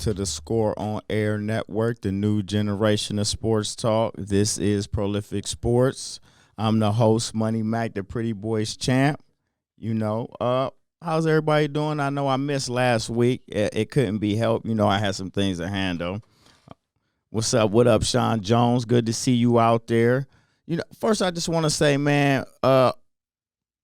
to the Score on Air Network, the new generation of sports talk. This is Prolific Sports. I'm the host, Money Mac, the Pretty Boys champ. How's everybody doing? I know I missed last week. It couldn't be helped. I had some things to handle. What's up? What up, Sean Jones? Good to see you out there. First I just want to say, man,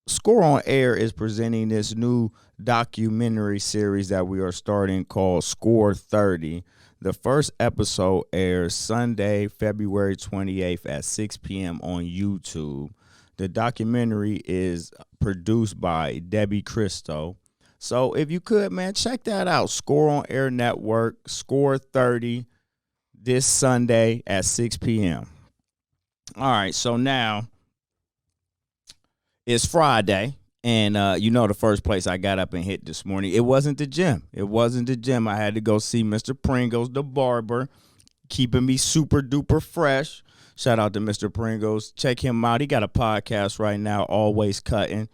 Score on Air is presenting this new documentary series that we are starting called Score 30. The first episode airs Sunday, February 28th at 6 p.m. on YouTube. The documentary is produced by Debbie Christo. So if you could, man, check that out. Score on Air Network, Score 30, this Sunday at 6 p.m. All right, so now it's Friday, and the first place I got up and hit this morning, it wasn't the gym. I had to go see Mr. Pringles, the barber, keeping me super duper fresh. Shout out to Mr. Pringles. Check him out. He got a podcast right now, Always Cutting.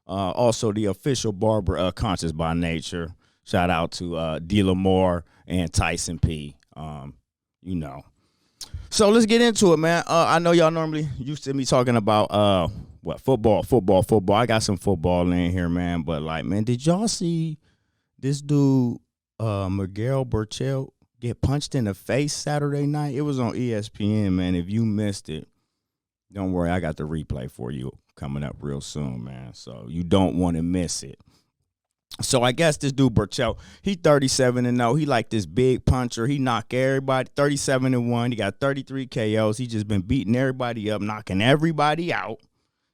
Also, the official barber, Conscious by Nature. Shout out to D. Lamar and Tyson P. So let's get into it, man. I know y'all normally used to me talking about football. I got some football in here, man. But man, did y'all see this dude, Miguel Burchell, get punched in the face Saturday night? It was on ESPN, man. If you missed it, don't worry, I got the replay for you coming up real soon, man. So you don't want to miss it. So I guess this dude Burchell, he 37-0. He like this big puncher. He knock everybody 37-1. He got 33 KOs. He just been beating everybody up, knocking everybody out.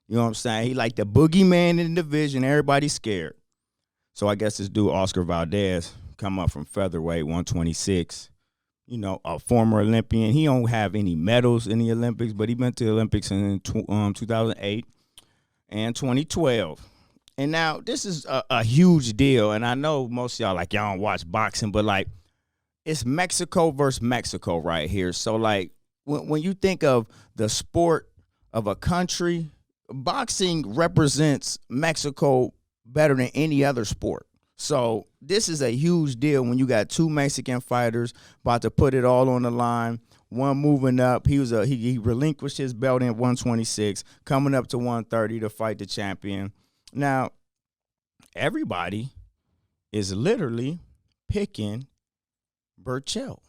You know what I'm saying? He like the boogeyman in the division. Everybody's scared. So I guess this dude Oscar Valdez come up from featherweight 126. A former Olympian. He don't have any medals in the Olympics, but he been to the Olympics in 2008 and 2012. And now this is a huge deal, and I know most of y'all y'all don't watch boxing, but it's Mexico versus Mexico right here. So when you think of the sport of a country, boxing represents Mexico better than any other sport. So this is a huge deal when you got two Mexican fighters about to put it all on the line. One moving up, he relinquished his belt in 126, coming up to 130 to fight the champion. Now, everybody is literally picking Burchell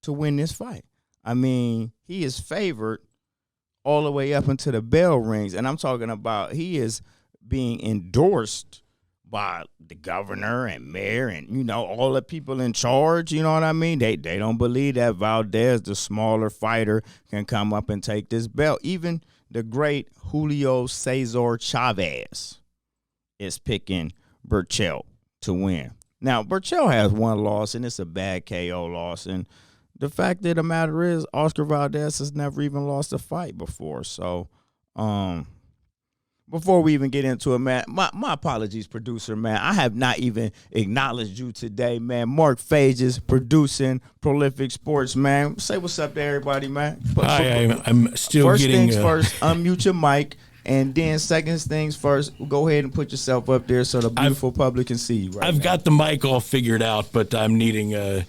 to win this fight. I mean, he is favored all the way up until the bell rings, and I'm talking about he is being endorsed by the governor and mayor and, all the people in charge, you know what I mean? They don't believe that Valdez, the smaller fighter, can come up and take this belt. Even the great Julio Cesar Chavez is picking Burchell to win. Now, Burchell has one loss, and it's a bad KO loss. And the fact of the matter is, Oscar Valdez has never even lost a fight before. So, before we even get into it, man, my apologies, producer, man. I have not even acknowledged you today, man. Mark Fages, producing Prolific Sports, man. Say what's up to everybody, man. Hi, I'm still getting... First things first, unmute your mic. And then second things first, go ahead and put yourself up there so the beautiful public can see you. I've got the mic all figured out, but I'm needing a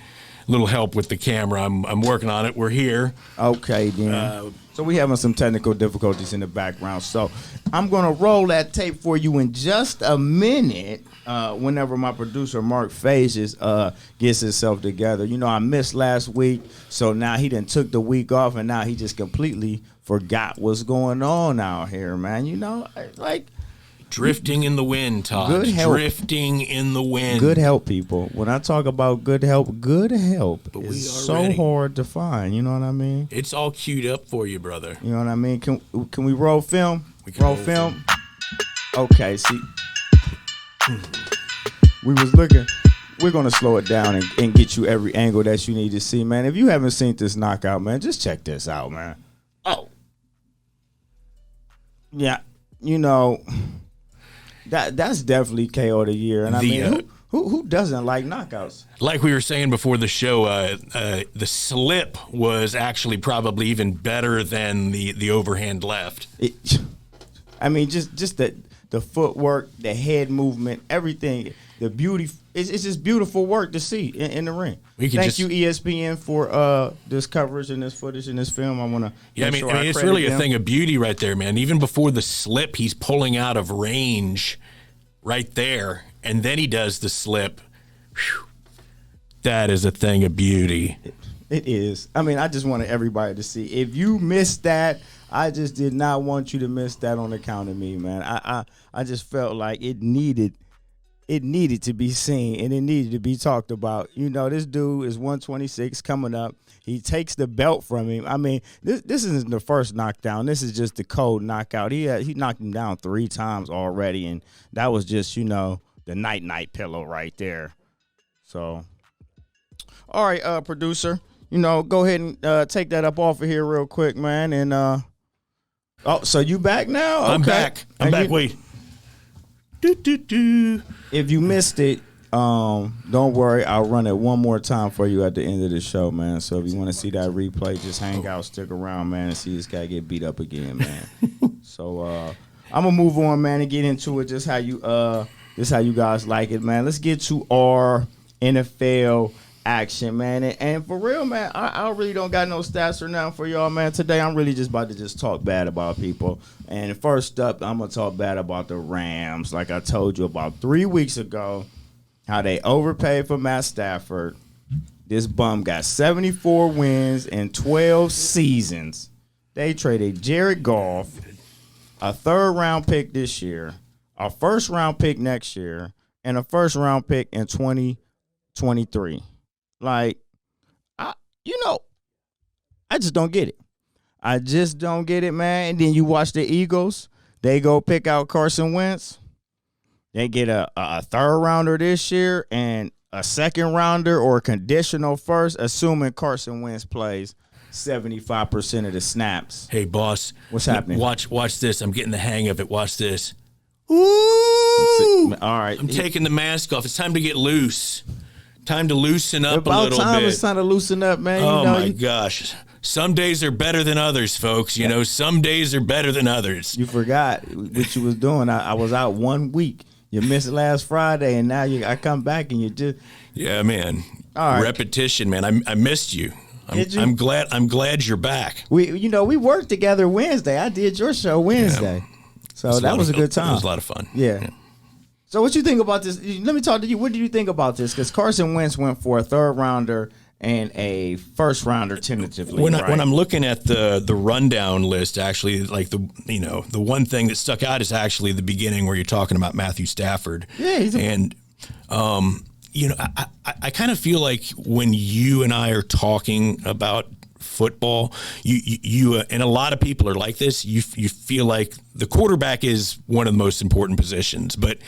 little help with the camera. I'm working on it. We're here. Okay, then. So we having some technical difficulties in the background. So I'm going to roll that tape for you in just a minute whenever my producer, Mark Fages, gets himself together. I missed last week, so now he done took the week off, and now he just completely forgot what's going on out here, man. Drifting in the wind, Todd. Good help. Drifting in the wind. Good help, people. When I talk about good help is so ready. hard to find. You know what I mean? It's all queued up for you, brother. You know what I mean? Can we roll film? We can roll film. Okay, see. We was looking. We're going to slow it down and get you every angle that you need to see, man. If you haven't seen this knockout, man, just check this out, man. Oh. Yeah, that's definitely KO of the year. And who doesn't like knockouts? Like we were saying before the show, the slip was actually probably even better than the overhand left. Just the footwork, the head movement, everything. the beauty. It's just beautiful work to see in the ring. Thank you, ESPN, for this coverage and this footage and this film. I want to. Yeah, I mean, it's really a thing of beauty right there, man. Even before the slip, he's pulling out of range right there, and then he does the slip. Whew. That is a thing of beauty. It is. I mean, I just wanted everybody to see. If you missed that, I just did not want you to miss that on account of me, man. I just felt like it needed to be seen, and it needed to be talked about. You know, this dude is 126 coming up. He takes the belt from him. I mean, this isn't the first knockdown. This is just the cold knockout. He knocked him down 3 times already, and that was just, you know, the night pillow right there. So, all right, producer. You know, go ahead and take that up off of here real quick, man. And so you back now? Okay. I'm back. I'm back. Wait. If you missed it, don't worry. I'll run it one more time for you at the end of the show, man. So if you want to see that replay, just hang out, stick around, man, and see this guy get beat up again, man. So I'm gonna move on, man, and get into it. Just how you guys like it, man. Let's get to our NFL action, man. And for real, man, I really don't got no stats or nothing for y'all, man. Today, I'm really just about to just talk bad about people. And first up, I'm going to talk bad about the Rams. Like I told you about 3 weeks ago, how they overpaid for Matt Stafford. This bum got 74 wins in 12 seasons. They traded Jared Goff, a 3rd-round pick this year, a 1st-round pick next year, and a 1st-round pick in 2023. Like, I just don't get it. I just don't get it, man. And then you watch the Eagles. They go pick out Carson Wentz. They get a 3rd-rounder this year and a 2nd-rounder or a conditional 1st, assuming Carson Wentz plays 75% of the snaps. Hey, boss. What's happening? Watch this. I'm getting the hang of it. Watch this. Ooh! All right. I'm taking the mask off. It's time to get loose. Time to loosen up a little bit. It's time to loosen up, man. Oh, my gosh. Some days are better than others, folks. You know, some days are better than others. You forgot what you was doing. I was out 1 week. You missed last Friday, and now I come back and you just. Yeah, man. All right. Repetition, man. I missed you. I'm glad you're back. We worked together Wednesday. I did your show Wednesday, so that was a good time. It was a lot of fun. Yeah. So what you think about this? Let me talk to you. What do you think about this? Because Carson Wentz went for a 3rd-rounder and a 1st-rounder tentatively. When I'm looking at the rundown list, actually, like the one thing that stuck out is actually the beginning where you're talking about Matthew Stafford. Yeah, I kind of feel like when you and I are talking about football, you and a lot of people are like this. You feel like the quarterback is one of the most important positions, but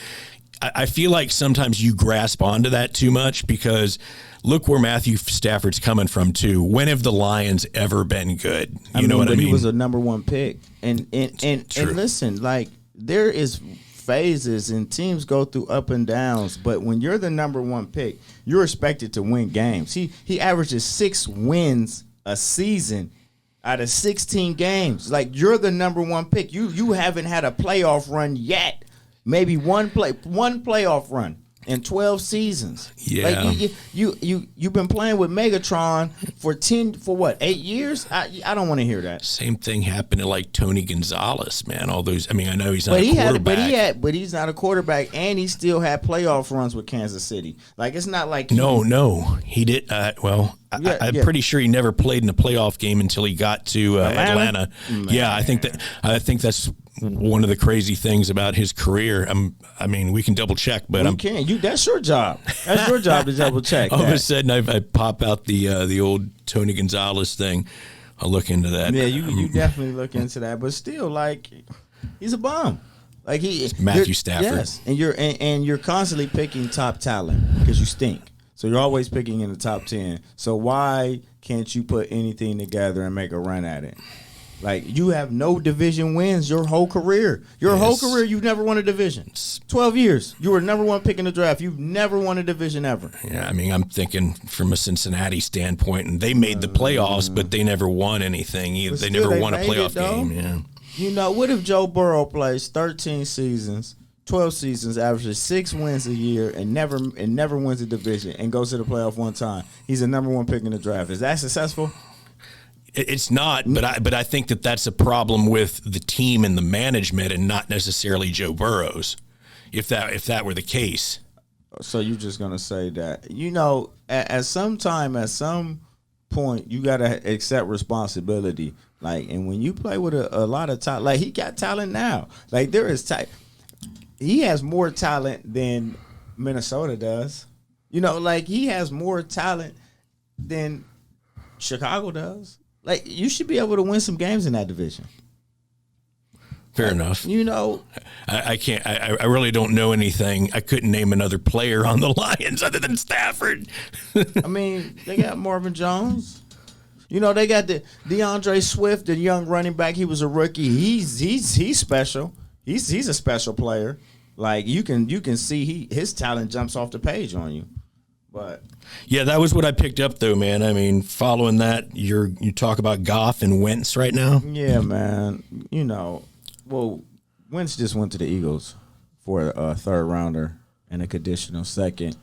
I feel like sometimes you grasp onto that too much because look where Matthew Stafford's coming from too. When have the Lions ever been good? You know what I mean? He was a number 1 pick, and listen, like there is phases and teams go through up and downs, but when you're the number 1 pick, you're expected to win games. He averages 6 wins a season out of 16 games. Like you're the number 1 pick. You haven't had a playoff run yet. Maybe one playoff run in 12 seasons. Yeah. Like you've been playing with Megatron for 8 years? I don't want to hear that. Same thing happened to like Tony Gonzalez, man. All those. I mean, I know he's not a quarterback. But he's not a quarterback, and he still had playoff runs with Kansas City. Like it's not like no, he did. I'm pretty sure he never played in a playoff game until he got to Atlanta. Yeah, I think that's one of the crazy things about his career. I mean, we can double check, but that's your job. That's your job to double check. All of a sudden, I pop out the old Tony Gonzalez thing. I'll look into that. Yeah, you definitely look into that. But still, like, he's a bum. Like it's Matthew Stafford. Yes, and you're constantly picking top talent because you stink. So you're always picking in the top 10. So why can't you put anything together and make a run at it? Like, you have no division wins your whole career. Whole career, you've never won a division. 12 years. You were number 1 pick in the draft. You've never won a division ever. Yeah, I mean, I'm thinking from a Cincinnati standpoint, and they made the playoffs, but they never won anything either. They never won a playoff game. Yeah. You know, what if Joe Burrow plays 13 seasons, 12 seasons, averages 6 wins a year, and never wins a division, and goes to the playoff one time. He's a number 1 pick in the draft. Is that successful? It's not, but I think that's a problem with the team and the management, and not necessarily Joe Burrows. If that were the case. So you're just gonna say that, at some point, you gotta accept responsibility. Like, and when you play with a lot of talent, like he got talent now. Like there is he has more talent than Minnesota does. Like he has more talent than Chicago does. Like you should be able to win some games in that division. Fair enough. I can't. I really don't know anything. I couldn't name another player on the Lions other than Stafford. I mean, they got Marvin Jones. They got the DeAndre Swift, the young running back. He was a rookie. He's special. He's a special player. Like you can see his talent jumps off the page on you. But yeah, that was what I picked up though, man. I mean, following that, you talk about Goff and Wentz right now. Yeah, man. Well, Wentz just went to the Eagles for a third rounder and a conditional second.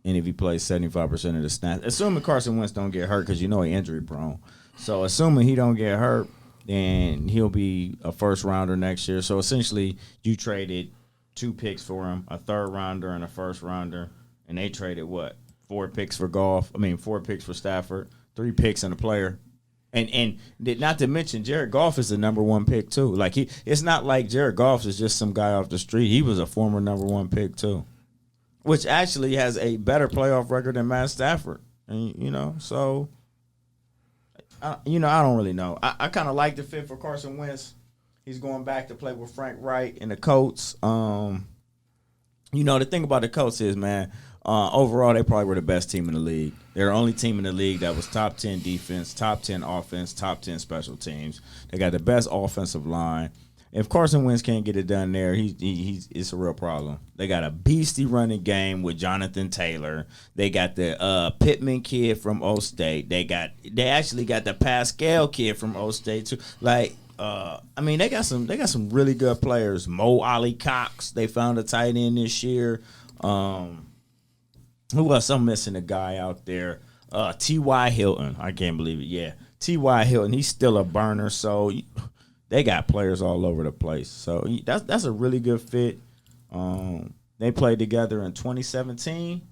And if he plays 75% of the snaps, assuming Carson Wentz don't get hurt, because he injury prone. So assuming he don't get hurt, then he'll be a first rounder next year. So essentially, you traded 2 picks for him, a third rounder and a first rounder, and they traded what? 4 picks for Goff. 4 picks for Stafford, 3 picks and a player. And not to mention, Jared Goff is the number 1 pick too. Like it's not like Jared Goff is just some guy off the street. He was a former number 1 pick too, which actually has a better playoff record than Matt Stafford. And so I don't really know. I kind of like the fit for Carson Wentz. He's going back to play with Frank Wright and the Colts. The thing about the Colts is, man, overall they probably were the best team in the league. They're the only team in the league that was top 10 defense, top 10 offense, top 10 special teams. They got the best offensive line. If Carson Wentz can't get it done there, it's a real problem. They got a beastie running game with Jonathan Taylor. They got the Pittman kid from O State. They actually got the Pascal kid from O State too. Like, they got some really good players. Mo Ali Cox. They found a tight end this year. Who else? I'm missing a guy out there. T.Y. Hilton. I can't believe it. Yeah, T.Y. Hilton. He's still a burner. So they got players all over the place. So that's a really good fit. They played together in 2017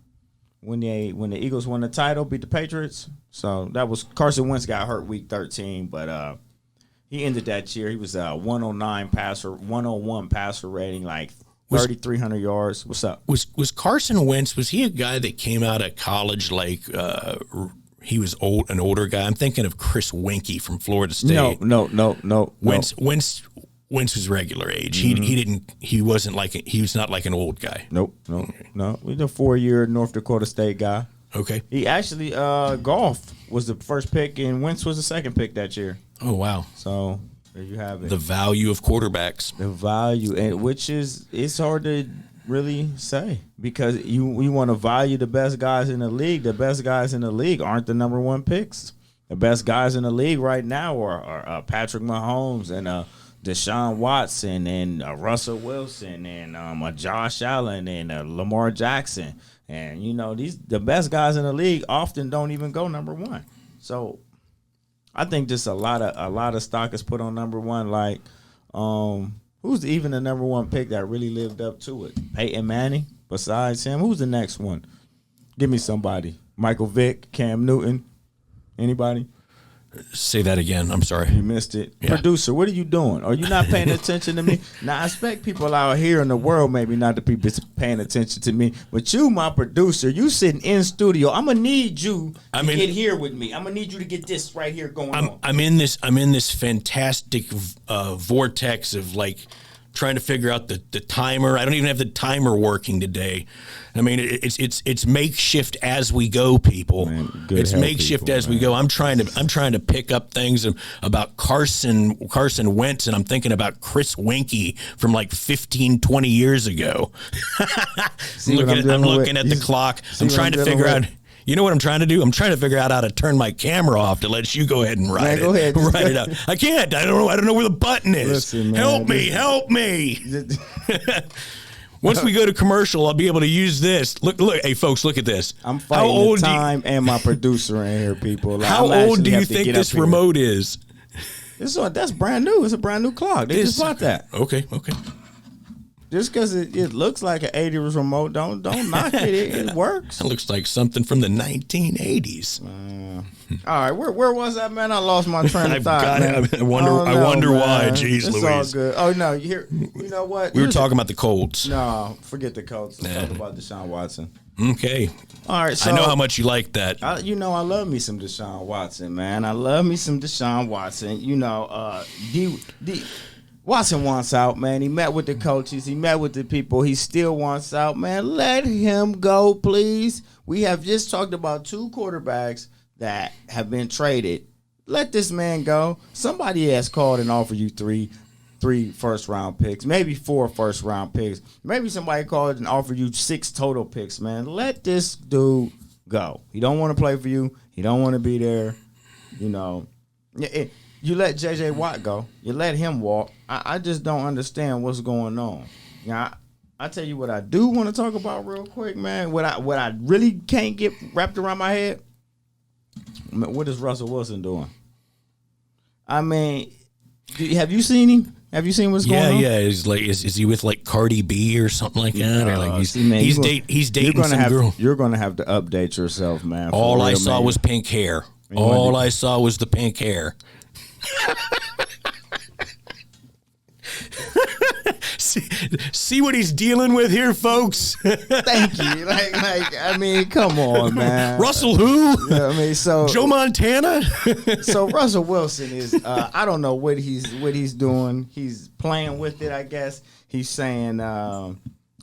when the Eagles won the title, beat the Patriots. So that was Carson Wentz got hurt week 13, but he ended that year. He was a 101 passer rating, like 3,300 yards. What's up? Was Carson Wentz, was he a guy that came out of college like he was an older guy? I'm thinking of Chris Winkie from Florida State. No. Wentz was regular age. Mm-hmm. He was not like an old guy. No. He's a 4-year North Dakota State guy. Okay. He actually Goff was the first pick and Wentz was the second pick that year. Oh wow. So there you have it. The value of quarterbacks. The value, and it's hard to really say because we want to value the best guys in the league. The best guys in the league aren't the number 1 picks. The best guys in the league right now are Patrick Mahomes and Deshaun Watson and Russell Wilson and Josh Allen and Lamar Jackson. And the best guys in the league often don't even go number 1. So I think just a lot of stock is put on number 1. Like, who's even the number 1 pick that really lived up to it? Peyton Manning. Besides him, who's the next one? Give me somebody. Michael Vick, Cam Newton. Anybody? Say that again. I'm sorry. You missed it. Yeah. Producer, what are you doing? Are you not paying attention to me? Now, I expect people out here in the world maybe not to be paying attention to me, but you, my producer, you sitting in studio. I'm going to need you to get here with me. I'm going to need you to get this right here going on. I'm in this fantastic vortex of like trying to figure out the timer. I don't even have the timer working today. I mean, it's makeshift as we go, people. Man, it's makeshift people, as we go. I'm trying to pick up things about Carson Wentz, and I'm thinking about Chris Winkie from like 15, 20 years ago. I'm looking at the clock. I'm trying to figure out. You know what I'm trying to do? I'm trying to figure out how to turn my camera off to let you go ahead and write Go ahead. Write it out. I can't. I don't know where the button is. Listen, man, help me. Once we go to commercial, I'll be able to use this. Look. Hey, folks, look at this. I'm fighting the time and my producer in here, people. Like, how old do you think this remote is? That's brand new. It's a brand new clock. They just bought that. Okay. Just because it looks like an 80s remote, don't knock it. It works. It looks like something from the 1980s. All right, where was that, man? I lost my train of thought, man. I wonder why. Jeez, Louise. It's all good. Oh, no, you know what? We were talking about the Colts. No, forget the Colts. Let's talk about Deshaun Watson. Okay. All right, so I know how much you like that. I love me some Deshaun Watson, man. I love me some Deshaun Watson. Watson wants out, man. He met with the coaches. He met with the people. He still wants out, man. Let him go, please. We have just talked about 2 quarterbacks that have been traded. Let this man go. Somebody has called and offered you three first-round picks, maybe 4 first-round picks. Maybe somebody called and offered you 6 total picks, man. Let this dude go. He don't want to play for you. He don't want to be there. You let J.J. Watt go. You let him walk. I just don't understand what's going on. I tell you what I do want to talk about real quick, man. What I really can't get wrapped around my head. What is Russell Wilson doing? I mean, have you seen him? Have you seen what's going on? Yeah. Is he with like Cardi B or something like that? Or like he's dating some girl. You're gonna have to update yourself, man. All I saw was pink hair. All I saw was the pink hair. See what he's dealing with here, folks. Thank you. I mean, come on, man. Russell who? So Joe Montana. So Russell Wilson is I don't know what he's doing. He's playing with it, I guess. He's saying I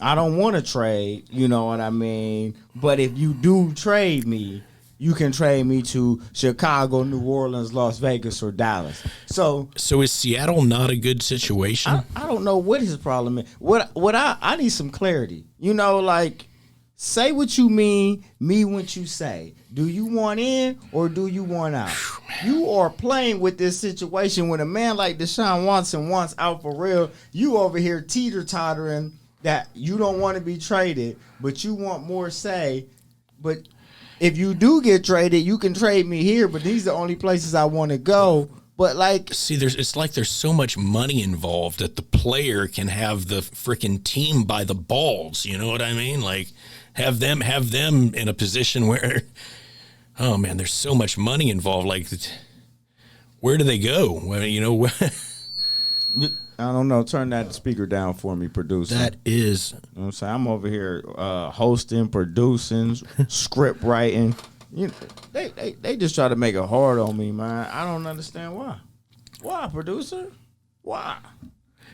don't want to trade, you know what I mean? But if you do trade me, you can trade me to Chicago, New Orleans, Las Vegas, or Dallas. So is Seattle not a good situation? I don't know what his problem is. What I need some clarity. Say what you mean what you say. Do you want in or do you want out? You are playing with this situation when a man like Deshaun Watson wants out for real. You over here teeter-tottering that you don't want to be traded, but you want more say. But if you do get traded, you can trade me here, but these are the only places I want to go. But it's like there's so much money involved that the player can have the freaking team by the balls. You know what I mean? Like have them in a position where, oh man, there's so much money involved. Like, where do they go? Well, I don't know. Turn that speaker down for me, producer. That is. You know what I'm saying? I'm over here hosting, producing, script writing. They just try to make it hard on me, man. I don't understand why. Why, producer? Why?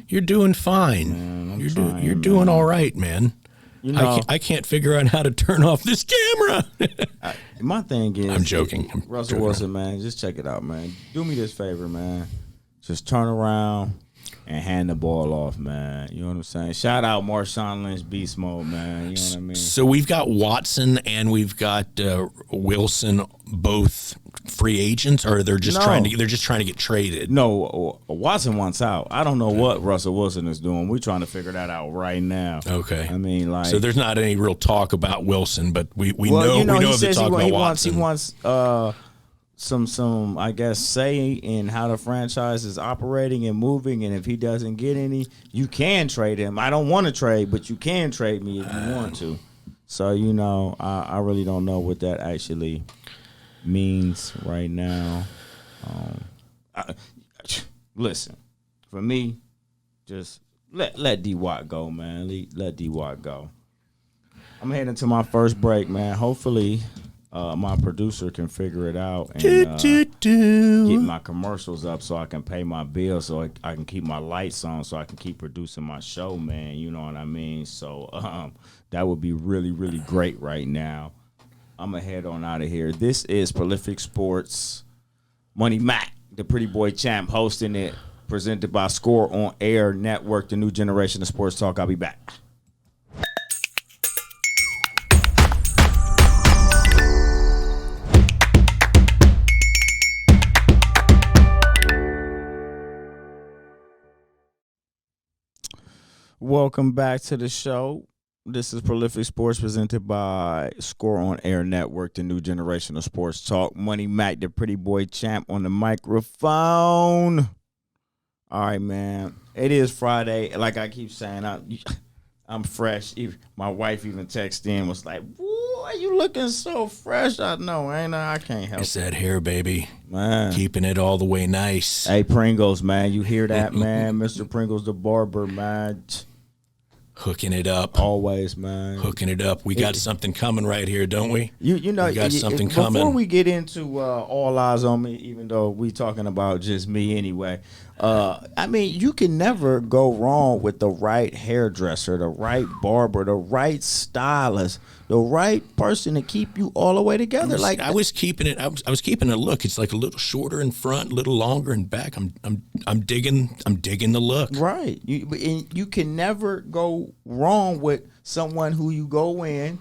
You're doing fine. Man, you're doing all right, man. I can't figure out how to turn off this camera. My thing is, I'm joking. Russell Wilson, man, just check it out, man. Do me this favor, man. Just turn around and hand the ball off, man. You know what I'm saying? Shout out Marshawn Lynch, beast mode, man. You know what I mean? So we've got Watson and we've got Wilson, both free agents, or they're just trying to get traded. No, Watson wants out. I don't know what Russell Wilson is doing. We're trying to figure that out right now. Okay. I mean, so there's not any real talk about Wilson, but we know of the talk about Watson. He wants some I guess say in how the franchise is operating and moving, and if he doesn't get any, you can trade him. I don't want to trade, but you can trade me if you want to. So I really don't know what that actually means right now. Listen, for me, just let D-Watt go, man. Let D-Watt go. I'm heading to my first break, man. Hopefully my producer can figure it out and get my commercials up so I can pay my bills, so I can keep my lights on, so I can keep producing my show, man. You know what I mean? So that would be really, really great right now. I'm going to head on out of here. This is Prolific Sports. Money Mac, the pretty boy champ, hosting it, presented by Score on Air Network, the new generation of sports talk. I'll be back. Welcome back to the show. This is Prolific Sports presented by Score on Air Network, the new generation of sports talk. Money Mac, the pretty boy champ on the microphone. All right, man. It is Friday. Like I keep saying, I'm fresh. My wife even texted in, was like, "Boy, you looking so fresh." I know, ain't I? I can't help it. It's that hair, baby. Man. Keeping it all the way nice. Hey, Pringles, man. You hear that, man? Mr. Pringles, the barber, man. Hooking it up. Always, man. Hooking it up. We got something coming right here, don't we? You know, we got something coming. Before we get into All Eyes on Me, even though we talking about just me anyway, I mean, you can never go wrong with the right hairdresser, the right barber, the right stylist, the right person to keep you all the way together. I was keeping it. I was keeping a look. It's like a little shorter in front, a little longer in back. I'm digging the look. Right. You can never go wrong with someone who you go in.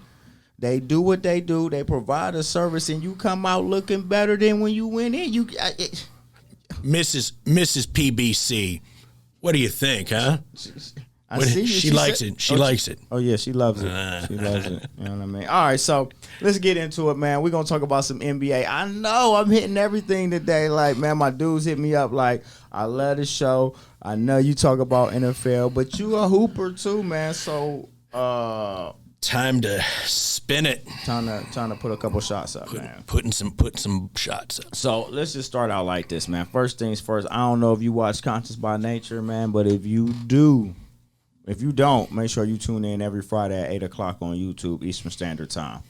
They do what they do. They provide a service, and you come out looking better than when you went in. Mrs. PBC, what do you think, huh? I see you. She likes it. She likes it. Oh, yeah, she loves it. She loves it. You know what I mean? All right, so let's get into it, man. We're going to talk about some NBA. I know I'm hitting everything today. Like, man, my dudes hit me up like, I love the show. I know you talk about NFL, but you a hooper too, man. So, time to spin it. Time to put a couple shots up, man. Putting some shots up. So let's just start out like this, man. First things first. I don't know if you watch Conscious by Nature, man, but if you don't, make sure you tune in every Friday at 8 o'clock on YouTube Eastern Standard Time.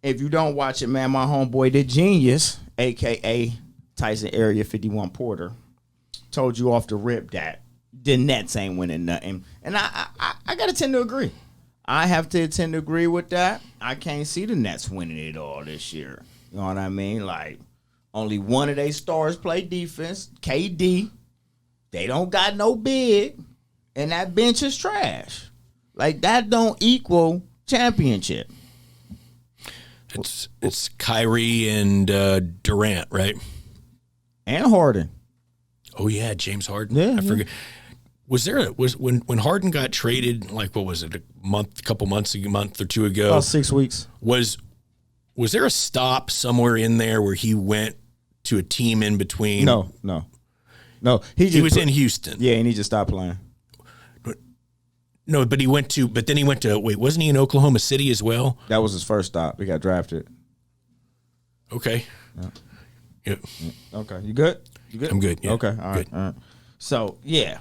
If you don't watch it, man, my homeboy The Genius, a.k.a. Tyson Area 51 Porter, told you off the rip that the Nets ain't winning nothing. And I got to tend to agree. I have to tend to agree with that. I can't see the Nets winning it all this year. You know what I mean? Like, only one of their stars play defense, KD. They don't got no big, and that bench is trash. Like, that don't equal championship. It's Kyrie and Durant, right? And Harden. Oh, yeah, James Harden. Yeah, I forget. Was when Harden got traded, like, what was it, a month or two ago? About 6 weeks. Was there a stop somewhere in there where he went to a team in between? No. He was in Houston. Yeah, and he just stopped playing. No, but then he went to, wait, wasn't he in Oklahoma City as well? That was his first stop. He got drafted. Okay. Yeah. Okay. You good? I'm good. Yeah. Okay. All right. Good. All right. So, yeah.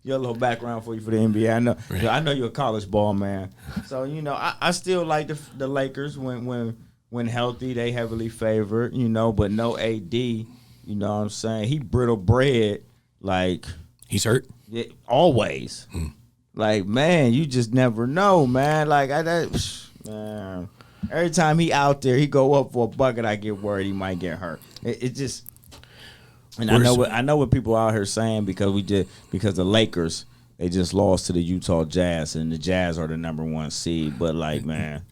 Your little background for you for the NBA. I know you're a college ball man. So, you know, I still like the Lakers when healthy. They heavily favored, you know, but no AD. You know what I'm saying? He brittle bread. Like, he's hurt? Yeah, always. Like, man, you just never know, man. Like, man, every time he out there, he go up for a bucket, I get worried he might get hurt. It just, and I know what people out here saying because the Lakers, they just lost to the Utah Jazz, and the Jazz are the number 1 seed. But, like, man,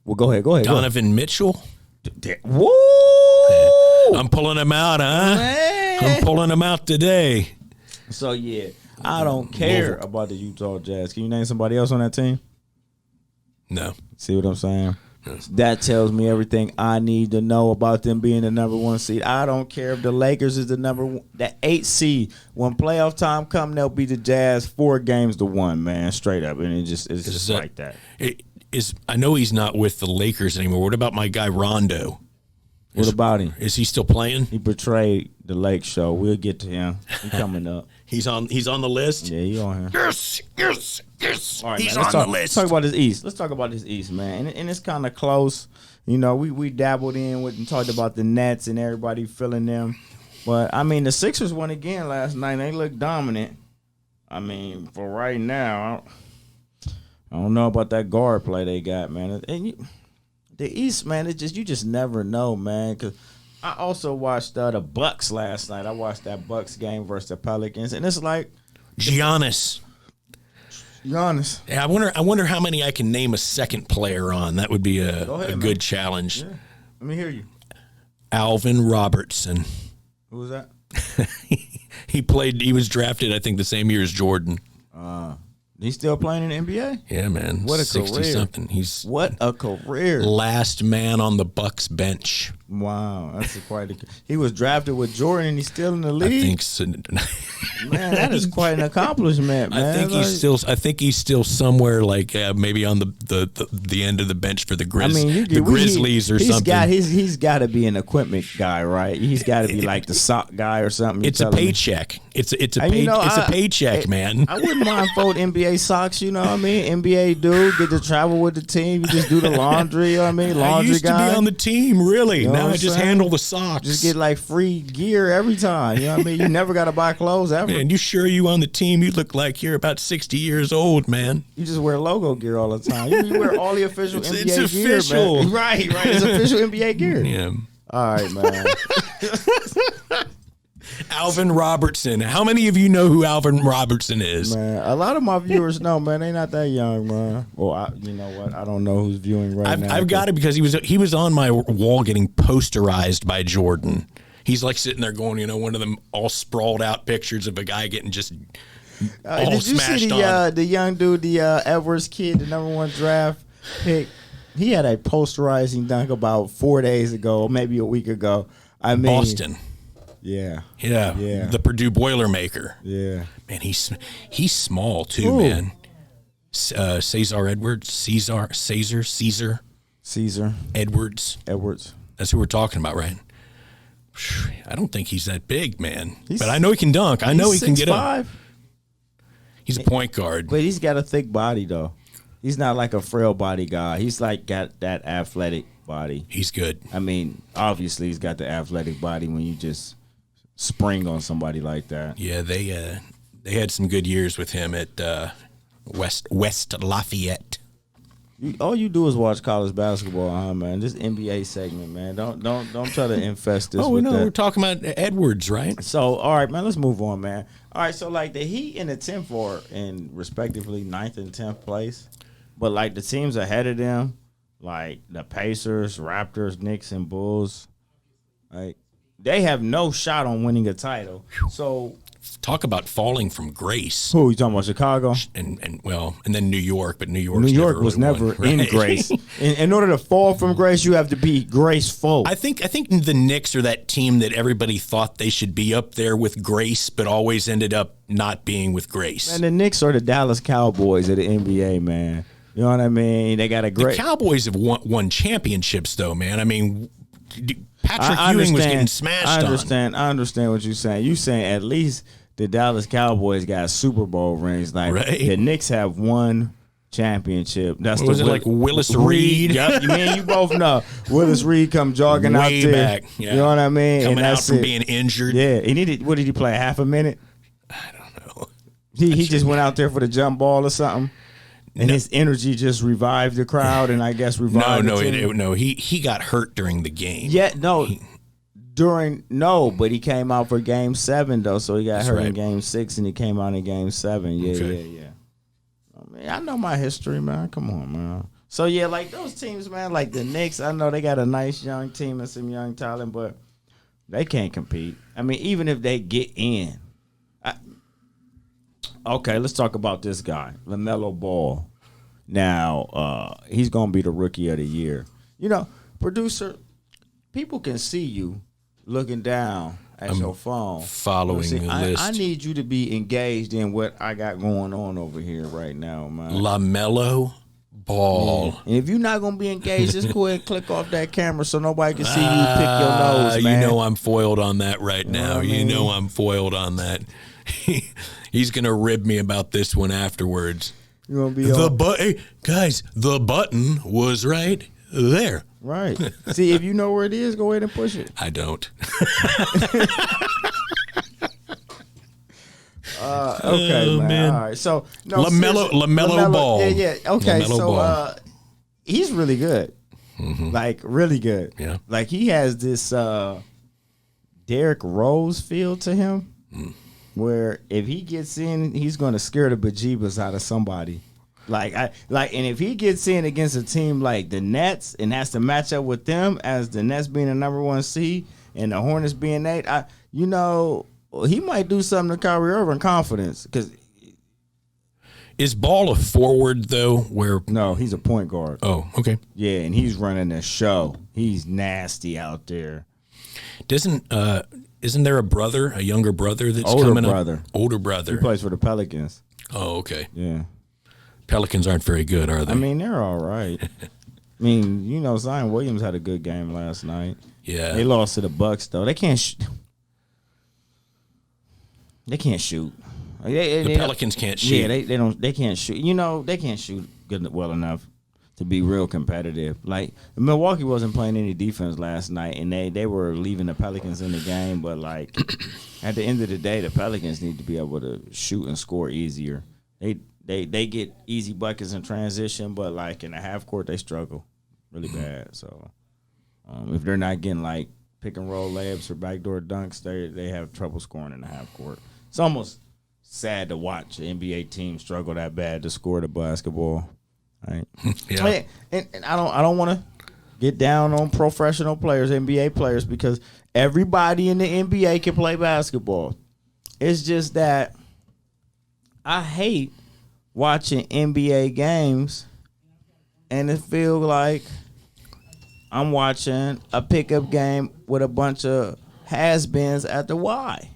well, go ahead. Donovan Mitchell. Woo! I'm pulling him out, huh? Man. I'm pulling him out today. So, yeah, I don't care about the Utah Jazz. Can you name somebody else on that team? No. See what I'm saying? That tells me everything I need to know about them being the number 1 seed. I don't care if the Lakers is the 8 seed. When playoff time come, they'll be the Jazz 4 games to 1, man, straight up. And it's just like that. I know he's not with the Lakers anymore. What about my guy Rondo? What about him? Is he still playing? He betrayed the Lake Show. We'll get to him. He's coming up. He's on the list? Yeah, he's on here. Yes. All right, he's man, on the list. Let's talk about this East. Let's talk about this East, man. And it's kind of close. You know, we dabbled in with and talked about the Nets and everybody feeling them. But, I mean, the Sixers won again last night. They look dominant. I mean, for right now, I don't know about that guard play they got, man. And the East, man, you just never know, man. Because I also watched the Bucks last night. I watched that Bucks game versus the Pelicans, and it's like Giannis. Yeah, I wonder how many I can name a second player on. That would be a good challenge. Yeah. Let me hear you. Alvin Robertson. Who was that? He was drafted, I think, the same year as Jordan. He's still playing in the NBA? Yeah, man. What a 60 career. something. He's What a career. last man on the Bucks bench. Wow, that's quite a. He was drafted with Jordan, and he's still in the I league. think so. Man, that is quite an accomplishment, man. I think he's still somewhere like maybe on the end of the bench for the Grizzlies or something. He's got to be an equipment guy, right? He's got to be like the sock guy or something. It's a paycheck. It's a paycheck, man. I wouldn't mind folding NBA socks. You know what I mean? NBA dude, get to travel with the team. You just do the laundry. You know what I mean? Laundry I used guy. to be on the team, really. You know now what I I'm just saying? handle the socks. Just get like free gear every time. You know what I mean? You never got to buy clothes ever. Man, you sure you on the team? You look like you're about 60 years old, man. You just wear logo gear all the time. You wear all the official NBA it's gear, official. man. Right. It's official NBA gear. Yeah. All right, man. Alvin Robertson. How many of you know who Alvin Robertson is? Man, a lot of my viewers know, man. They not that young, man. Well, you know what? I don't know who's viewing right now. I've got it because he was on my wall getting posterized by Jordan. He's like sitting there going, one of them all sprawled out pictures of a guy getting just all did you smashed see the young dude, the Edwards kid, the #1 draft pick? He had a posterizing dunk about 4 days ago, maybe a week ago. I mean, Boston. Yeah. The Purdue Boilermaker. Yeah. Man, he's small too, Ooh. man. Cesar Edwards, Caesar Edwards. That's who we're talking about, right? I don't think he's that big, man. But I know he can dunk. I know he can get up. He's a point guard. But he's got a thick body, though. He's not like a frail body guy. He's like got that athletic body. He's good. I mean, obviously he's got the athletic body when you just spring on somebody like that. Yeah, they had some good years with him at West Lafayette. All you do is watch college basketball, man. This NBA segment, man. Don't try to infest this. We're talking about Edwards, right? So, all right, man. Let's move on, man. All right, so like the Heat and the 10th are in respectively 9th and 10th place, but like the teams ahead of them, like the Pacers, Raptors, Knicks, and Bulls, like they have no shot on winning a title. So. Talk about falling from grace. Who are you talking about? Chicago? And then New York, but New York was never in grace. In order to fall from grace, you have to be graceful. I think the Knicks are that team that everybody thought they should be up there with grace, but always ended up not being with grace. And the Knicks are the Dallas Cowboys of the NBA, man. You know what I mean? They got a great. The Cowboys have won championships, though, man. I mean, Patrick Ewing was getting smashed on. I understand what you're saying. You saying at least the Dallas Cowboys got Super Bowl rings. Like right. The Knicks have one championship. That's was it like Willis Reed? Yep. You both know. Willis Reed come jogging way out there. Back. Yeah. You know what I mean? Coming out from being injured. Yeah. What did he play? Half a minute? I don't know. He just went out there for the jump ball or something. And his energy just revived the crowd, and I guess revived the team. He got hurt during the game. Yeah, but he came out for Game 7 though, so he got hurt in Game 6, and he came out in Game 7. Yeah. I mean, I know my history, man. Come on, man. So yeah, like those teams, man, like the Knicks. I know they got a nice young team and some young talent, but they can't compete. I mean, even if they get in. Okay, let's talk about this guy, Lamelo Ball. Now, he's going to be the rookie of the year. Producer, people can see you looking down at your phone. Following the list. I need you to be engaged in what I got going on over here right now, man. Lamelo Ball. Yeah. And if you're not going to be engaged, just go ahead and click off that camera so nobody can see you pick your nose, man. You know I'm foiled on that right now. You know I'm foiled on that. He's going to rib me about this one afterwards. You gonna be hey, guys, the button was right there. Right. See, if you know where it is, go ahead and push it. I don't. Okay, man. All right. So Lamelo Ball. Yeah. Okay. LaMelo Ball. He's really good. Mm-hmm. Like really good. Yeah. Like he has this Derrick Rose feel to him. Where if he gets in, he's going to scare the bejeebus out of somebody. And if he gets in against a team like the Nets and has to match up with them as the Nets being the #1 seed and the Hornets being 8, he might do something to Kyrie Irving confidence. Because is Ball a forward though? Where no, he's a point guard. Oh, okay. Yeah, and he's running the show. He's nasty out there. Isn't there a younger brother that's Older coming brother. up? Older brother. He plays for the Pelicans. Oh, okay. Yeah. Pelicans aren't very good, are they? I mean, they're all right. I mean, you know, Zion Williams had a good game last night. Yeah. They lost to the Bucks though. They can't shoot. The Pelicans can't shoot. Yeah, they don't. They can't shoot. You know, they can't shoot well enough to be real competitive. Like Milwaukee wasn't playing any defense last night, and they were leaving the Pelicans in the game. But like at the end of the day, the Pelicans need to be able to shoot and score easier. They get easy buckets in transition, but like in the half court, they struggle really bad. So if they're not getting like pick and roll layups or backdoor dunks, they have trouble scoring in the half court. It's almost sad to watch an NBA team struggle that bad to score the basketball. Right? Yeah. And I don't want to get down on professional players, NBA players, because everybody in the NBA can play basketball. It's just that I hate watching NBA games and it feels like I'm watching a pickup game with a bunch of has-beens at the Y.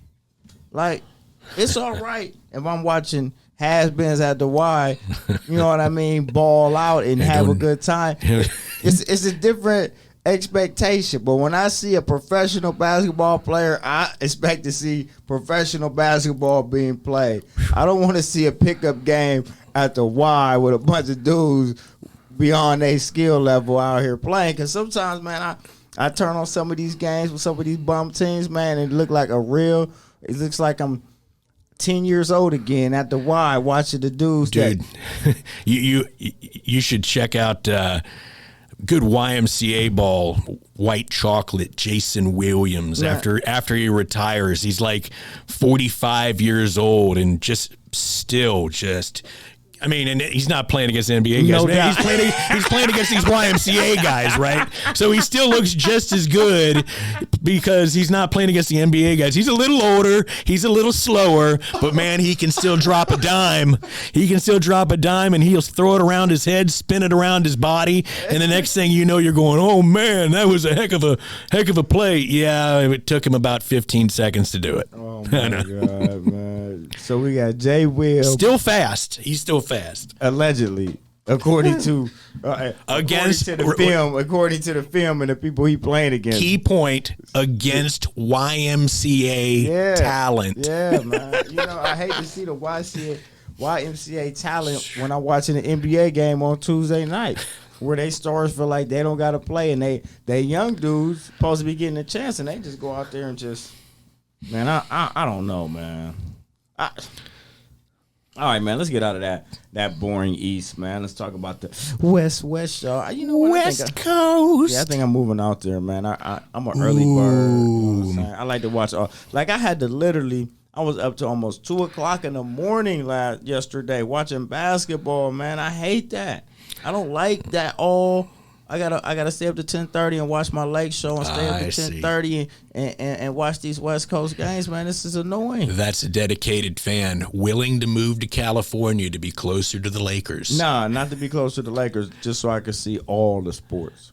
Like, it's all right if I'm watching has-beens at the Y, you know what I mean, ball out and have a good time. It's a different expectation. But when I see a professional basketball player, I expect to see professional basketball being played. I don't want to see a pickup game at the Y with a bunch of dudes beyond their skill level out here playing. Because sometimes, man, I turn on some of these games with some of these bum teams, man, and it looks like it looks like I'm 10 years old again at the Y watching the dudes. Dude, you should check out good YMCA ball, white chocolate, Jason Williams. Yeah. After he retires, he's like 45 years old and I mean, and he's not playing against the NBA guys. No doubt. He's playing against these YMCA guys, right? So he still looks just as good because he's not playing against the NBA guys. He's a little older. He's a little slower. But, man, he can still drop a dime. He can still drop a dime, and he'll throw it around his head, spin it around his body, and the next thing you know, you're going, oh, man, that was a heck of a play. Yeah, it took him about 15 seconds to do it. Oh, my God, man. So we got Jay Will. Still fast. He's still fast. Allegedly, according to according to the film and the people he playing against. Key point, against YMCA talent. Yeah, man. You know, I hate to see the YMCA talent when I'm watching an NBA game on Tuesday night, where they stars feel like they don't got to play, and they young dudes supposed to be getting a chance, and they just go out there and just, man, I don't know, man. All right, man, let's get out of that boring East, man. Let's talk about the West, y'all. You know what? West Coast. Yeah, I think I'm moving out there, man. I'm an early bird. You know what I'm saying? I like to watch like I was up to almost 2 o'clock in the morning yesterday watching basketball, man. I hate that. I don't like that all. I gotta stay up to 10:30 and watch my lake show and stay up to 10:30 and watch these West Coast games, man. This is annoying. That's a dedicated fan willing to move to California to be closer to the Lakers. Nah, not to be closer to the Lakers, just so I can see all the sports.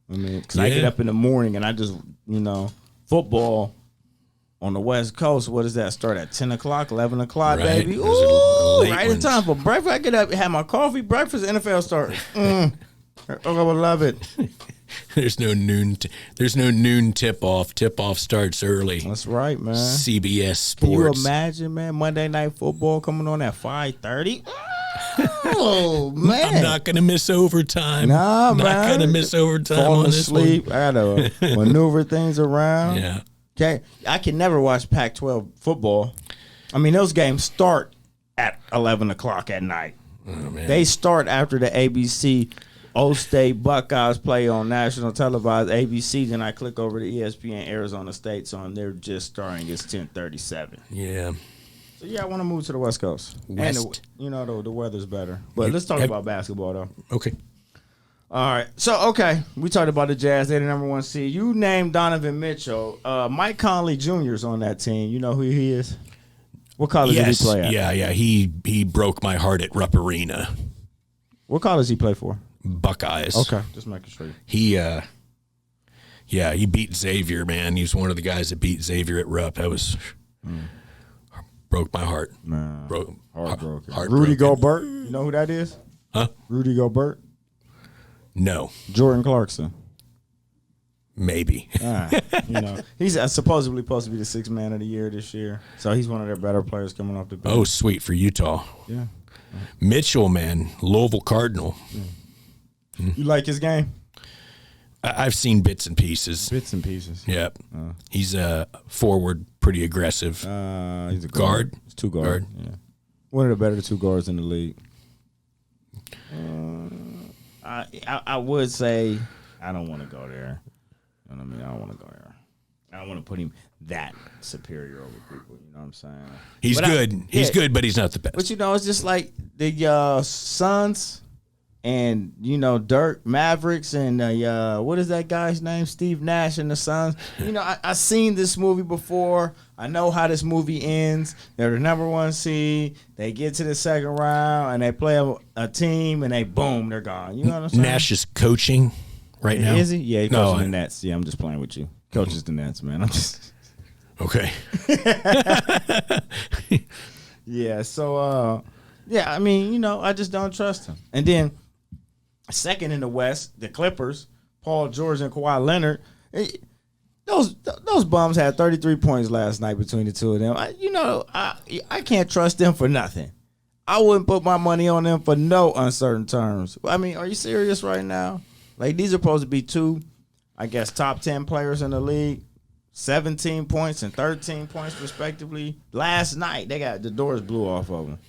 I mean, because I get up in the morning and I just, football on the West Coast. What does that start at? 10 o'clock, 11 o'clock, right. baby? Ooh, right in ones. time for breakfast. I get up, have my coffee, breakfast, NFL starts. I would love it. There's no noon tip off. Tip off starts early. That's right, man. CBS Sports. Can you imagine, man? Monday Night Football coming on at 5:30. Oh man! I'm not gonna miss overtime. Nah, man. Not gonna miss overtime Falling on this asleep. one. I gotta maneuver things around. Yeah. Okay, I can never watch Pac-12 football. I mean, those games start at 11 o'clock at night. Oh, man. They start after the ABC O-State Buckeyes play on national televised ABC. Then I click over to ESPN Arizona State, so they're just starting. It's 10:37. Yeah. So yeah, I want to move to the West Coast. West. And the weather's better. But let's talk about basketball though. Okay. All right. So, okay. We talked about the Jazz. They're the number 1 seed. You named Donovan Mitchell. Mike Conley Jr. is on that team. You know who he is? What college did he play at? Yeah. He broke my heart at Rupp Arena. What college did he play for? Buckeyes. Okay. Just making sure. He beat Xavier, man. He was one of the guys that beat Xavier at Rupp. That was broke my heart. Nah. Heartbroken. Heartbroken. Rudy Gobert. You know who that is? Huh? Rudy Gobert. No. Jordan Clarkson. Maybe. He's supposedly supposed to be the 6th man of the year this year. So he's one of their better players coming off the bench. Oh, sweet for Utah. Yeah. Mitchell, man, Louisville Cardinal. You like his game? I've seen bits and pieces. Bits and pieces. Yep. He's a forward, pretty aggressive. He's a guard. He's 2 guard. Yeah. One of the better 2 guards in the league. I would say I don't want to go there. You know what I mean? I don't want to go there. I don't want to put him that superior over people. You know what I'm saying? He's good. He's good, but he's not the best. But it's just like the Suns and Dirk Mavericks and what is that guy's name? Steve Nash and the Suns. I seen this movie before. I know how this movie ends. They're the number 1 seed. They get to the 2nd round and they play a team and they're gone. You know what I'm saying? Nash is coaching right now. Is he? Yeah, he's coaching the Nets. Yeah, I'm just playing with you. Coaches the Nets, man. I'm just okay. Yeah. So I mean, I just don't trust him. And then 2nd in the West, the Clippers, Paul George and Kawhi Leonard. Those bums had 33 points last night between the two of them. I can't trust them for nothing. I wouldn't put my money on them for no uncertain terms. I mean, are you serious right now? Like, these are supposed to be 2, I guess, top 10 players in the league. 17 points and 13 points respectively. Last night, the doors blew off of them.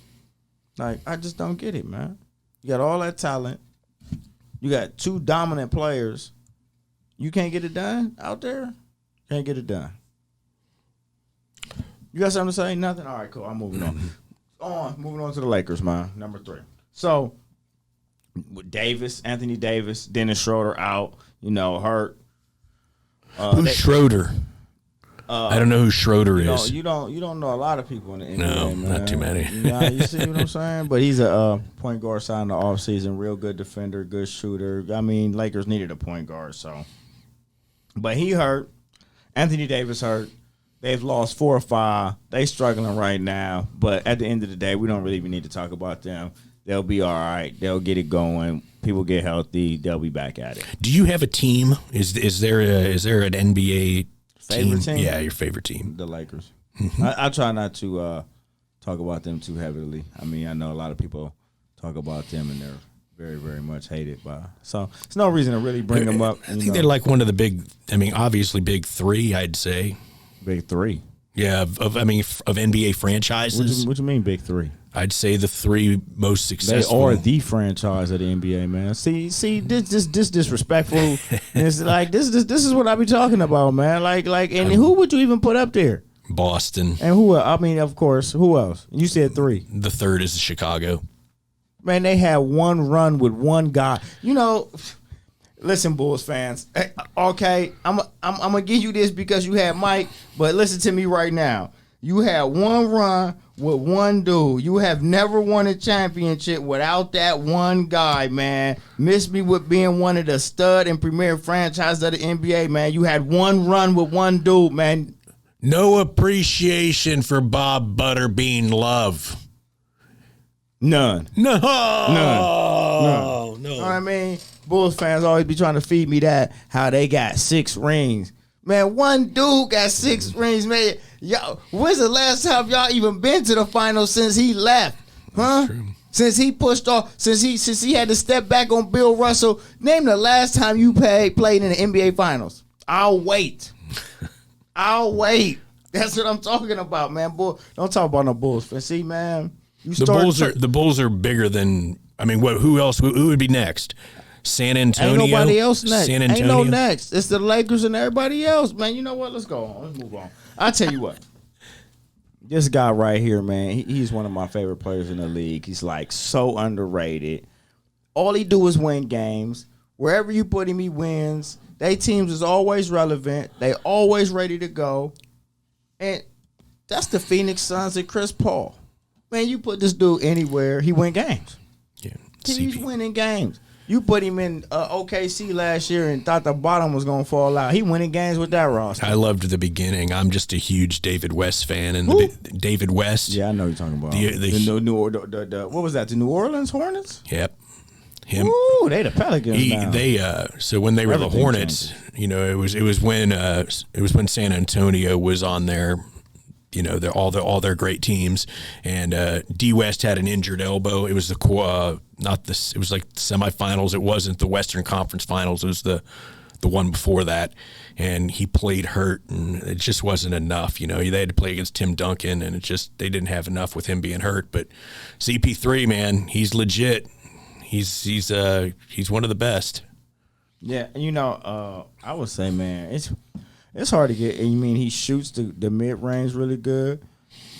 Like, I just don't get it, man. You got all that talent. You got 2 dominant players. You can't get it done out there? Can't get it done. You got something to say? Nothing? All right, cool. I'm moving on. Moving on to the Lakers, man. Number 3. So, with Anthony Davis, Dennis Schroeder out, hurt. Who's Schroeder? I don't know who Schroeder is. You don't know a lot of people in the NBA, no, man. Not too many. You see what I'm saying? But he's a point guard signed in the offseason, real good defender, good shooter. I mean, Lakers needed a point guard, so. But he hurt. Anthony Davis hurt. They've lost 4 or 5. They struggling right now. But at the end of the day, we don't really even need to talk about them. They'll be all right. They'll get it going. People get healthy. They'll be back at it. Do you have a team? Is there an NBA favorite team? Yeah, your favorite team. The Lakers. Mm-hmm. I try not to talk about them too heavily. I mean, I know a lot of people talk about them and they're very, very much hated by. So there's no reason to really bring them up. I think they're like one of the big. I mean, obviously big 3. I'd say. Big 3. Yeah, of NBA franchises. What you mean big 3? I'd say the 3 most successful. They are the franchise of the NBA, man. See, this disrespectful. It's like this is what I be talking about, man. Like, and who would you even put up there? Boston. And who? I mean, of course, who else? You said 3. The 3rd is Chicago. Man, they had one run with one guy. Listen, Bulls fans. Okay, I'm gonna give you this because you had Mike, but listen to me right now. You had one run with one dude. You have never won a championship without that one guy, man. Miss me with being one of the stud and premier franchises of the NBA, man. You had one run with one dude, man. No appreciation for Bob Butterbean Love. None. No. You know what I mean? Bulls fans always be trying to feed me that, how they got 6 rings. Man, one dude got 6 rings, man. Yo, when's the last time y'all even been to the finals since he left? Huh? Since he pushed off, since he had to step back on Bill Russell. Name the last time you played in the NBA finals. I'll wait. That's what I'm talking about, man. Bull, don't talk about no Bulls. See, man. The Bulls are bigger than. I mean, who else? Who would be next? San Antonio. Ain't nobody else next. San Antonio. Ain't no next. It's the Lakers and everybody else, man. You know what? Let's go on. Let's move on. I'll tell you what. This guy right here, man, he's one of my favorite players in the league. He's like so underrated. All he do is win games. Wherever you put him, he wins. They teams is always relevant. They always ready to go. And that's the Phoenix Suns and Chris Paul. Man, you put this dude anywhere, he win games. Yeah, He's winning games. You put him in OKC last year and thought the bottom was going to fall out. He winning games with that roster. I loved the beginning. I'm just a huge David West fan. And David West. Yeah, I know you're talking about. What was that, the New Orleans Hornets? Yep. Him. Ooh, they the Pelicans now. So when they were Everything the Hornets, changes. it was when San Antonio was on there. All their great teams, and D West had an injured elbow. It was it was like the semifinals. It wasn't the Western Conference Finals. It was the one before that, and he played hurt, and it just wasn't enough. They had to play against Tim Duncan, and they didn't have enough with him being hurt. But CP3, man, he's legit. He's one of the best. Yeah, and I would say, man, it's hard to get. You mean he shoots the mid range really good,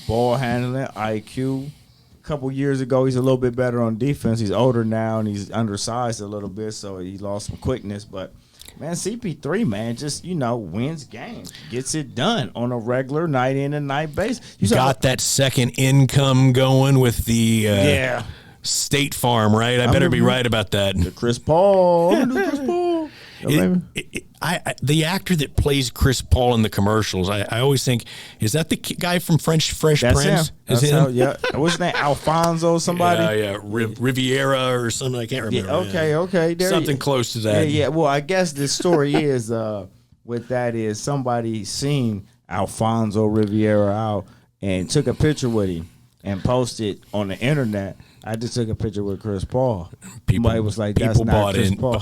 ball handling, IQ. A couple years ago, he's a little bit better on defense. He's older now and he's undersized a little bit, so he lost some quickness. But man, CP3, man, just wins games, gets it done on a regular night in and night basis. You got that second income going with the State Farm, right? I better be right about that. The Chris Paul. The actor that plays Chris Paul in the commercials, I always think, is that the guy from Fresh Prince? Him. That's him. Yeah. What's his name? Alfonso somebody? Yeah. Riviera or something. I can't remember. Okay. There something close to that. Yeah. Well, I guess the story is with that is somebody seen Alfonso Riviera out and took a picture with him and posted on the internet. I just took a picture with Chris Paul. Somebody was like, "That's not Chris Paul."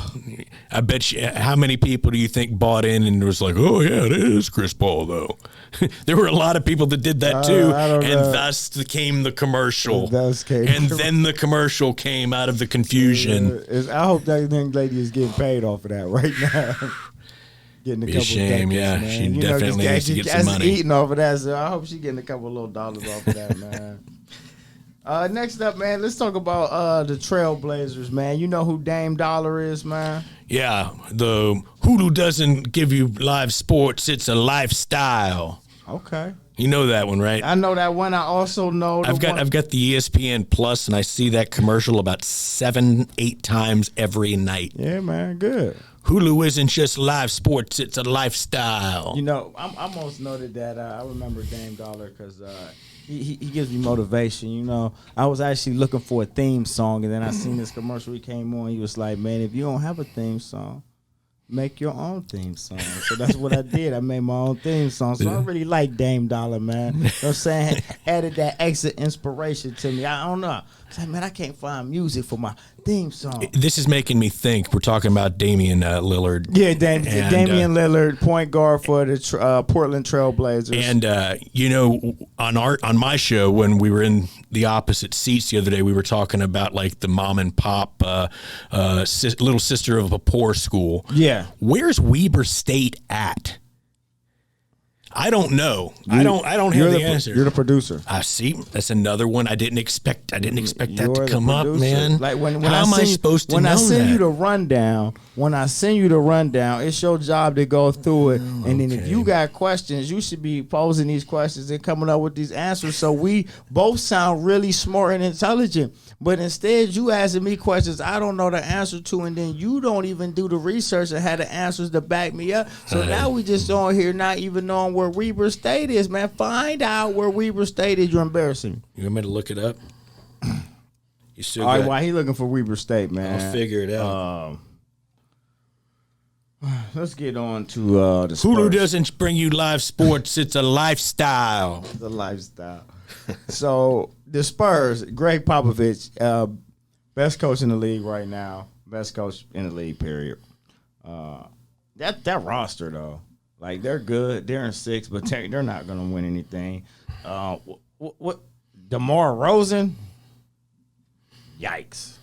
I bet you. How many people do you think bought in and was like, "Oh yeah, it is Chris Paul," though? There were a lot of people that did that too, and thus came the commercial. Then the commercial came out of the confusion. I hope that young lady is getting paid off of that right now. Getting a couple shame, decades, man. She definitely needs to get some money. Eating off of that, so I hope she's getting a couple little dollars off of that, man. Next up, man, let's talk about the Trailblazers, man. You know who Dame Dollar is, man? Yeah, the Hulu doesn't give you live sports, it's a lifestyle. Okay. You know that one, right? I know that one. I also know I've got the ESPN Plus, and I see that commercial about 7-8 times every night. Yeah, man, good. Hulu isn't just live sports, it's a lifestyle. I most noted that I remember Dame Dollar because he gives me motivation. I was actually looking for a theme song, and then I seen this commercial. He came on. He was like, "Man, if you don't have a theme song, make your own theme song." So that's what I did. I made my own theme song. So I really like Dame Dollar, man. You know what I'm saying? Added that extra inspiration to me. I don't know. I was like, man, I can't find music for my theme song. This is making me think. We're talking about Damien Lillard. Yeah, Damien Lillard, point guard for the Portland Trailblazers. And on my show, when we were in the opposite seats the other day, we were talking about like the mom and pop little sister of a poor school. Yeah. Where's Weber State at? I don't know. I don't have the answer. You're the producer. See, that's another one I didn't expect. That to come up, man. Like when How am I supposed to know that? When I send you the rundown, it's your job to go through it. And then if you got questions, you should be posing these questions and coming up with these answers. So we both sound really smart and intelligent. But instead, you asking me questions I don't know the answer to, and then you don't even do the research and have the answers to back me up. So now we just on here not even knowing where Weber State is, man. Find out where Weber State is. You're embarrassing me. You want me to look it up? You still all right, why he looking for Weber State, man? I'll figure it out. Let's get on to the Spurs. Hulu doesn't bring you live sports. It's a lifestyle. It's a lifestyle. So the Spurs, Greg Popovich, best coach in the league right now. Best coach in the league, period. That roster, though, like they're good. They're in 6, but they're not going to win anything. What DeMar Rosen? Yikes.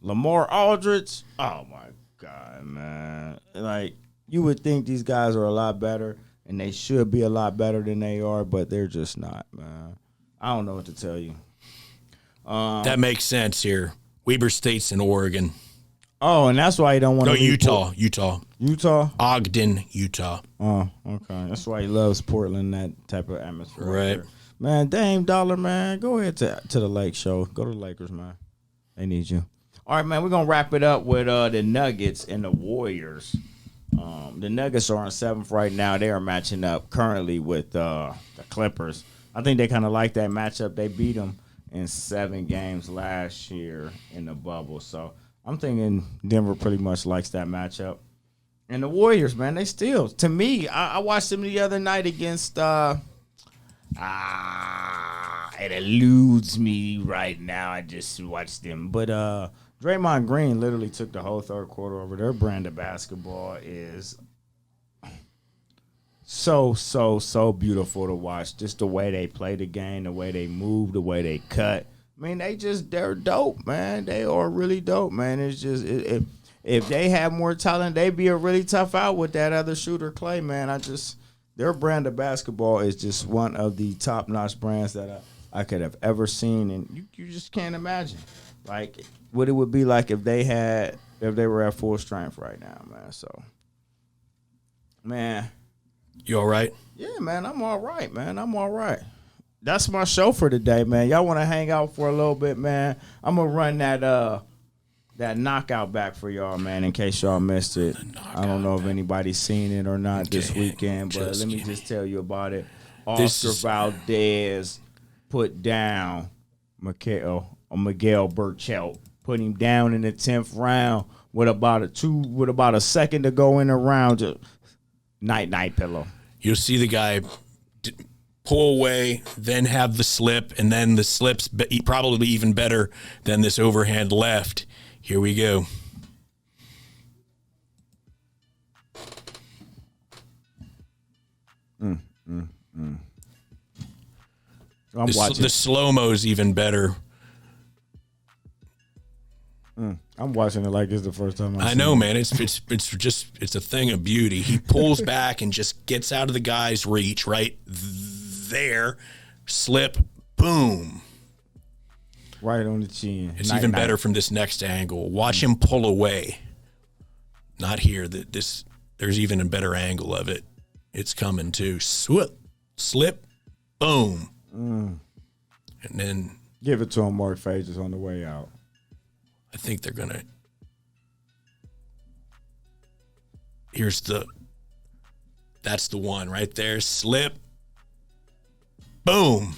Lamar Aldridge? Oh, my God, man. Like, you would think these guys are a lot better, and they should be a lot better than they are, but they're just not, man. I don't know what to tell you. That makes sense here. Weber State's in Oregon. Oh, and that's why he don't want to. No, Utah. Utah? Ogden, Utah. Oh, okay. That's why he loves Portland, that type of atmosphere. Right. Man, Dame Dollar, man, go ahead to the Lake Show. Go to the Lakers, man. They need you. All right, man, we're going to wrap it up with the Nuggets and the Warriors. The Nuggets are on 7th right now. They are matching up currently with the Clippers. I think they kind of like that matchup. They beat them in 7 games last year in the bubble. So I'm thinking Denver pretty much likes that matchup. And the Warriors, man, they still, to me, I watched them the other night against, it eludes me right now. I just watched them. But Draymond Green literally took the whole third quarter over. Their brand of basketball is so beautiful to watch. Just the way they play the game, the way they move, the way they cut. I mean, they're dope, man. They are really dope, man. It's just if they have more talent, they'd be a really tough out with that other shooter, Clay, man. Their brand of basketball is just one of the top-notch brands that I could have ever seen, and you just can't imagine, like, what it would be like if they were at full strength right now, man. So, man. You all right? Yeah, man, I'm all right, man. I'm all right. That's my show for today, man. Y'all want to hang out for a little bit, man? I'm going to run that knockout back for y'all, man, in case y'all missed it. I don't know if anybody's seen it or not this weekend, but let me just tell you about it. Oscar Valdez put down Miguel Burchell, put him down in the 10th round with about a second to go in the round. Just night pillow. You'll see the guy pull away, then have the slip, and then the slip's probably even better than this overhand left. Here we go. I'm watching. The slow-mo's even better. I'm watching it like it's the first time I know, man. It's a thing of beauty. He pulls back and just gets out of the guy's reach right there. Slip, boom. Right on the chin. It's even better from this next angle. Watch him pull away. Not here. There's even a better angle of it. It's coming too. Slip, boom. And then give it to him, Mark Fages, on the way out. I think they're going to. That's the one right there. Slip. Boom.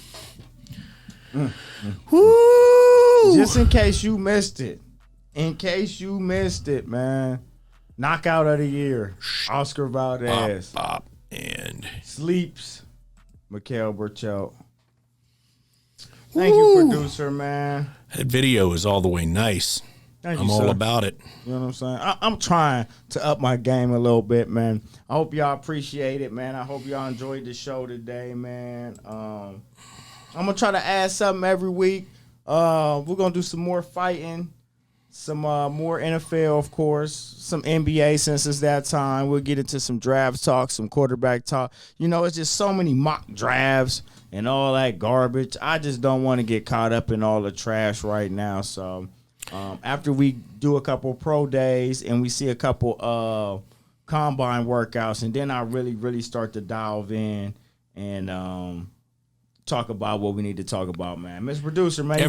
Woo! Just in case you missed it. Man. Knockout of the year. Oscar Valdez. And sleeps Miguel Burchell. Thank you, producer, man. That video is all the way nice. I'm all about it. You know what I'm saying? I'm trying to up my game a little bit, man. I hope y'all appreciate it, man. I hope y'all enjoyed the show today, man. I'm going to try to add something every week. We're going to do some more fighting, some more NFL, of course, some NBA since it's that time. We'll get into some draft talk, some quarterback talk. You know, it's just so many mock drafts and all that garbage. I just don't want to get caught up in all the trash right now. So after we do a couple pro days and we see a couple combine workouts, and then I really start to dive in and talk about what we need to talk about, man. Mr. Producer, man.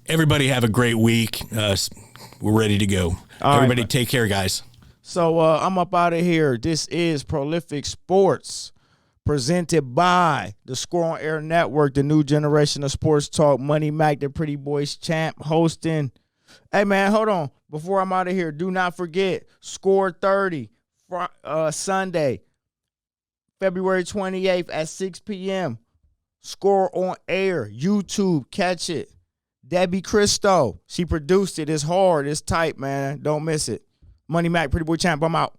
Everybody have a great week. We're ready to go. Everybody right, take care, guys. So I'm up out of here. This is Prolific Sports, presented by the Score on Air Network, the new generation of sports talk. Money Mac, the Pretty Boys champ, hosting. Hey, man, hold on. Before I'm out of here, do not forget, Score 30, Sunday, February 28th at 6 p.m. Score on Air, YouTube, catch it. Debbie Christo, she produced it. It's hard. It's tight, man. Don't miss it. Money Mac, Pretty Boy champ, I'm out.